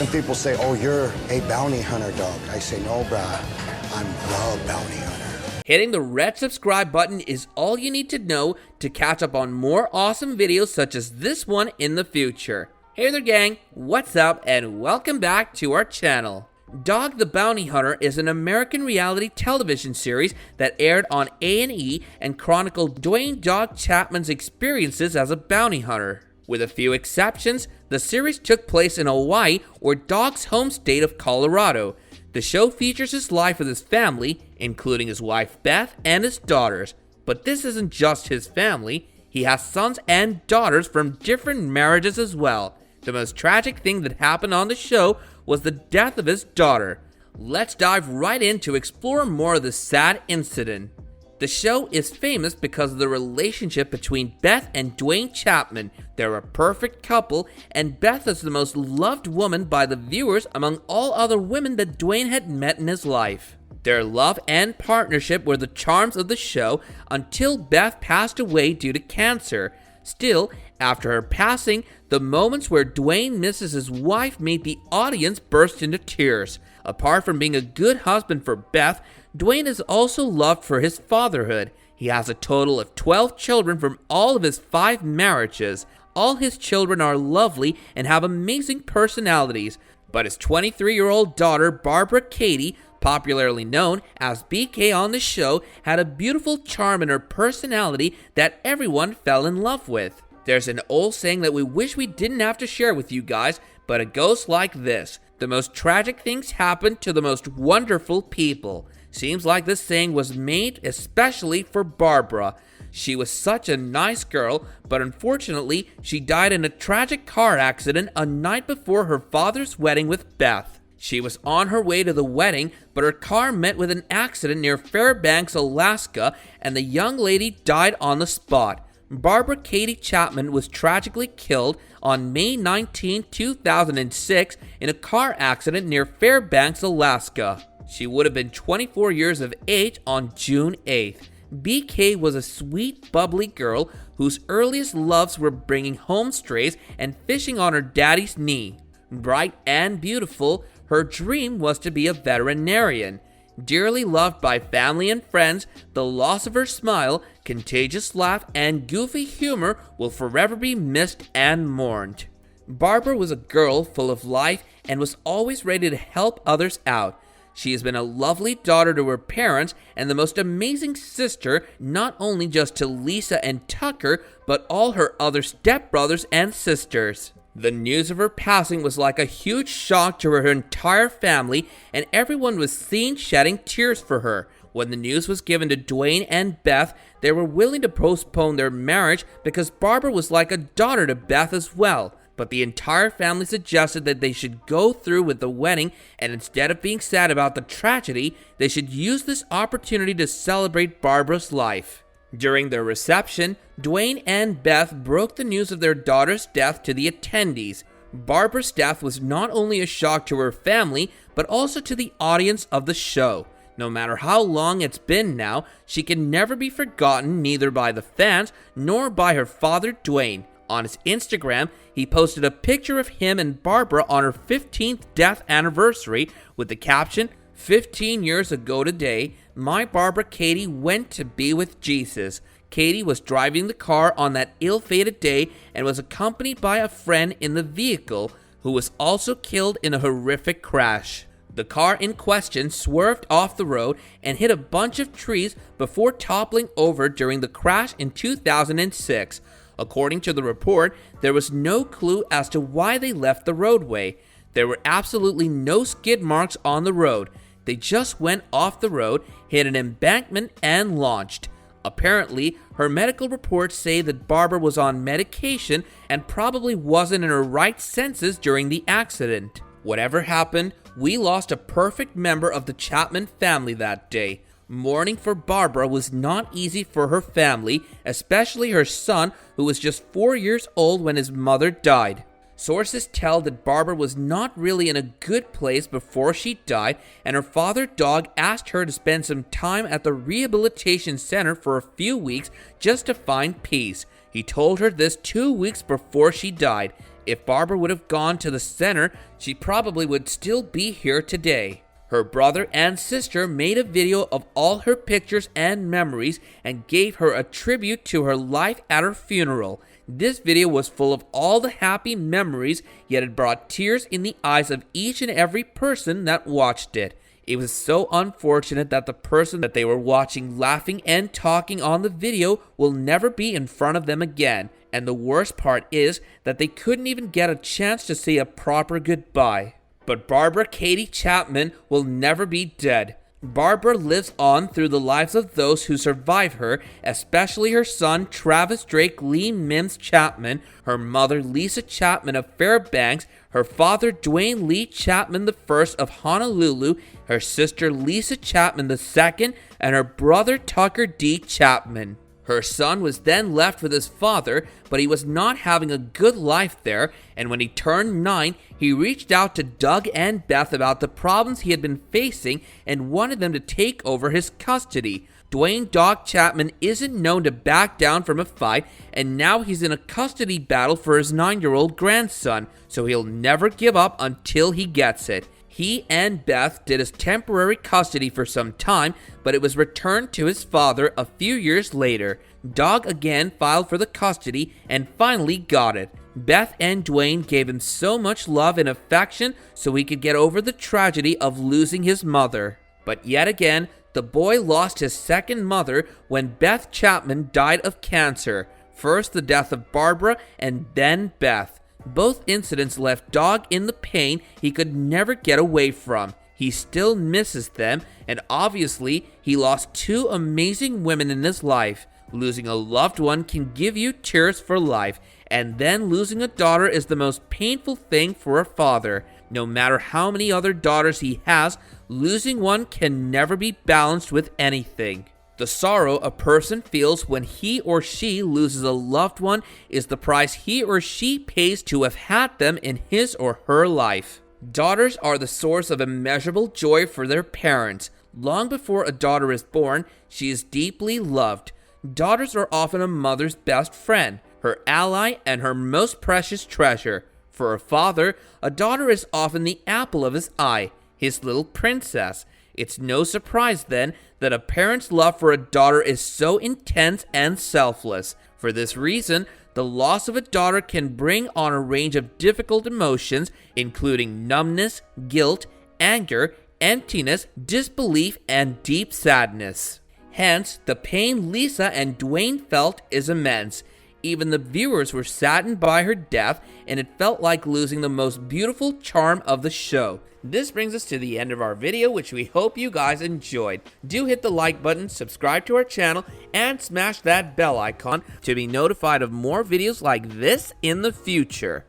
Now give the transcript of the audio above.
Some people say, oh, you're a bounty hunter dog. I say, no, bruh, I'm the bounty hunter. Hitting the red subscribe button is all you need to know to catch up on more awesome videos such as this one in the future. Hey there gang, what's up and welcome back to our channel. Dog the Bounty Hunter is an American reality television series that aired on A&E and chronicled Dwayne "Dog" Chapman's experiences as a bounty hunter. With a few exceptions, the series took place in Hawaii or Dog's home state of Colorado. The show features his life with his family, including his wife Beth and his daughters. But this isn't just his family, he has sons and daughters from different marriages as well. The most tragic thing that happened on the show was the death of his daughter. Let's dive right in to explore more of this sad incident. The show is famous because of the relationship between Beth and Dwayne Chapman. They're a perfect couple, and Beth is the most loved woman by the viewers among all other women that Dwayne had met in his life. Their love and partnership were the charms of the show until Beth passed away due to cancer. Still, after her passing, the moments where Dwayne misses his wife made the audience burst into tears. Apart from being a good husband for Beth, Dwayne is also loved for his fatherhood. He has a total of 12 children from all of his 5 marriages. All his children are lovely and have amazing personalities, but his 23-year-old daughter, Barbara Katie, popularly known as BK on the show, had a beautiful charm in her personality that everyone fell in love with. There's an old saying that we wish we didn't have to share with you guys, but it goes like this: the most tragic things happen to the most wonderful people. Seems like this saying was made especially for Barbara. She was such a nice girl, but unfortunately, she died in a tragic car accident a night before her father's wedding with Beth. She was on her way to the wedding, but her car met with an accident near Fairbanks, Alaska, and the young lady died on the spot. Barbara Katie Chapman was tragically killed on May 19, 2006 in a car accident near Fairbanks, Alaska. She would have been 24 years of age on June 8th. BK was a sweet, bubbly girl whose earliest loves were bringing home strays and fishing on her daddy's knee. Bright and beautiful, her dream was to be a veterinarian. Dearly loved by family and friends, the loss of her smile, contagious laugh, and goofy humor will forever be missed and mourned. Barbara was a girl full of life and was always ready to help others out. She has been a lovely daughter to her parents and the most amazing sister, not only just to Lisa and Tucker, but all her other stepbrothers and sisters. The news of her passing was like a huge shock to her entire family, and everyone was seen shedding tears for her. When the news was given to Dwayne and Beth, they were willing to postpone their marriage because Barbara was like a daughter to Beth as well. But the entire family suggested that they should go through with the wedding, and instead of being sad about the tragedy, they should use this opportunity to celebrate Barbara's life. During their reception, Dwayne and Beth broke the news of their daughter's death to the attendees. Barbara's death was not only a shock to her family, but also to the audience of the show. No matter how long it's been now, she can never be forgotten, neither by the fans nor by her father Dwayne. On his Instagram, he posted a picture of him and Barbara on her 15th death anniversary with the caption, "15 years ago today, my Barbara Katie went to be with Jesus." Katie was driving the car on that ill-fated day and was accompanied by a friend in the vehicle who was also killed in a horrific crash. The car in question swerved off the road and hit a bunch of trees before toppling over during the crash in 2006. According to the report, there was no clue as to why they left the roadway. There were absolutely no skid marks on the road. They just went off the road, hit an embankment, and launched. Apparently, her medical reports say that Barbara was on medication and probably wasn't in her right senses during the accident. Whatever happened, we lost a perfect member of the Chapman family that day. Mourning for Barbara was not easy for her family, especially her son, who was just 4 years old when his mother died. Sources tell that Barbara was not really in a good place before she died, and her father Dog asked her to spend some time at the rehabilitation center for a few weeks just to find peace. He told her this 2 weeks before she died. If Barbara would have gone to the center, she probably would still be here today. Her brother and sister made a video of all her pictures and memories and gave her a tribute to her life at her funeral. This video was full of all the happy memories, yet it brought tears in the eyes of each and every person that watched it. It was so unfortunate that the person that they were watching laughing and talking on the video will never be in front of them again. And the worst part is that they couldn't even get a chance to say a proper goodbye. But Barbara Katie Chapman will never be dead. Barbara lives on through the lives of those who survive her, especially her son Travis Drake Lee Mims Chapman, her mother Lisa Chapman of Fairbanks, her father Dwayne Lee Chapman I of Honolulu, her sister Lisa Chapman II, and her brother Tucker D. Chapman. Her son was then left with his father, but he was not having a good life there, and when he turned 9, he reached out to Doug and Beth about the problems he had been facing and wanted them to take over his custody. Dwayne Dog Chapman isn't known to back down from a fight, and now he's in a custody battle for his 9-year-old grandson, so he'll never give up until he gets it. He and Beth did his temporary custody for some time, but it was returned to his father a few years later. Dog again filed for the custody and finally got it. Beth and Dwayne gave him so much love and affection so he could get over the tragedy of losing his mother. But yet again, the boy lost his second mother when Beth Chapman died of cancer. First the death of Barbara and then Beth. Both incidents left Dog in the pain he could never get away from. He still misses them, and obviously he lost 2 amazing women in his life. Losing a loved one can give you tears for life, and then losing a daughter is the most painful thing for a father. No matter how many other daughters he has, losing one can never be balanced with anything. The sorrow a person feels when he or she loses a loved one is the price he or she pays to have had them in his or her life. Daughters are the source of immeasurable joy for their parents. Long before a daughter is born, she is deeply loved. Daughters are often a mother's best friend, her ally, and her most precious treasure. For a father, a daughter is often the apple of his eye, his little princess. It's no surprise then that a parent's love for a daughter is so intense and selfless. For this reason, the loss of a daughter can bring on a range of difficult emotions, including numbness, guilt, anger, emptiness, disbelief, and deep sadness. Hence, the pain Lisa and Dwayne felt is immense. Even the viewers were saddened by her death, and it felt like losing the most beautiful charm of the show. This brings us to the end of our video, which we hope you guys enjoyed. Do hit the like button, subscribe to our channel, and smash that bell icon to be notified of more videos like this in the future.